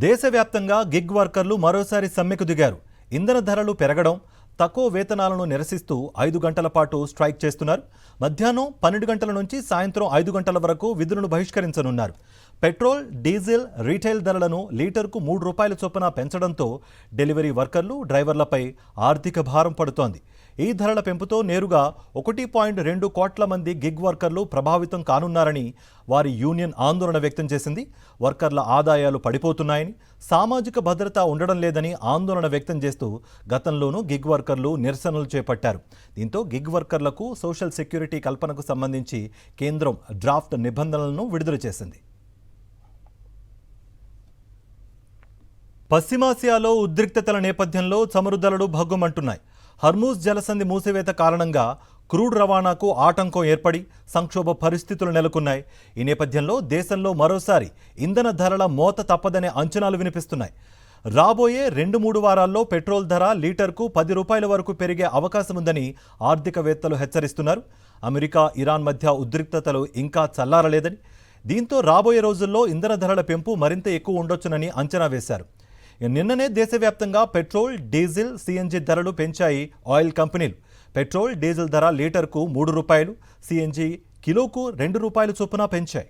దేశవ్యాప్తంగా గిగ్ వర్కర్లు మరోసారి సమ్మెకు దిగారు. ఇంధన ధరలు పెరగడం, తక్కువ వేతనాలను నిరసిస్తూ 5 గంటల పాటు స్ట్రైక్ చేస్తున్నారు. మధ్యాహ్నం 12 గంటల నుంచి సాయంత్రం 5 గంటల వరకు విధులను బహిష్కరించనున్నారు. పెట్రోల్, డీజిల్, రీటైల్ ధరలను లీటర్కు ₹3 చొప్పున పెంచడంతో డెలివరీ వర్కర్లు, డ్రైవర్లపై ఆర్థిక భారం పడుతోంది. ఈ ధరల పెంపుతో నేరుగా 1.2 కోట్ల మంది గిగ్ వర్కర్లు ప్రభావితం కానున్నారని వారి యూనియన్ ఆందోళన వ్యక్తం చేసింది. వర్కర్ల ఆదాయాలు పడిపోతున్నాయని, సామాజిక భద్రత ఉండడం లేదని ఆందోళన వ్యక్తం చేస్తూ గతంలోనూ గిగ్ వర్కర్లు నిరసనలు చేపట్టారు. దీంతో గిగ్ వర్కర్లకు సోషల్ సెక్యూరిటీ కల్పనకు సంబంధించి కేంద్రం డ్రాఫ్ట్ నిబంధనలను విడుదల చేసింది. పశ్చిమాసియాలో ఉద్రిక్తతల నేపథ్యంలో చమురు ధరలు భగ్గుమంటున్నాయి. హర్మూజ్ జలసంధి మూసివేత కారణంగా క్రూడ్ రవాణాకు ఆటంకం ఏర్పడి సంక్షోభ పరిస్థితులు నెలకొన్నాయి. ఈ నేపథ్యంలో దేశంలో మరోసారి ఇంధన ధరల మోత తప్పదనే అంచనాలు వినిపిస్తున్నాయి. రాబోయే 2-3 వారాల్లో పెట్రోల్ ధర లీటర్కు ₹10 వరకు పెరిగే అవకాశముందని ఆర్థికవేత్తలు హెచ్చరిస్తున్నారు. అమెరికా, ఇరాన్ మధ్య ఉద్రిక్తతలు ఇంకా చల్లారలేదని, దీంతో రాబోయే రోజుల్లో ఇంధన ధరల పెంపు మరింత ఎక్కువ ఉండొచ్చునని అంచనా వేశారు. నిన్ననే దేశవ్యాప్తంగా పెట్రోల్, డీజిల్, సిఎన్జి ధరలు పెంచాయి ఆయిల్ కంపెనీలు. పెట్రోల్, డీజిల్ ధర లీటర్కు ₹3, సిఎన్జి కిలోకు ₹2 చొప్పున పెంచాయి.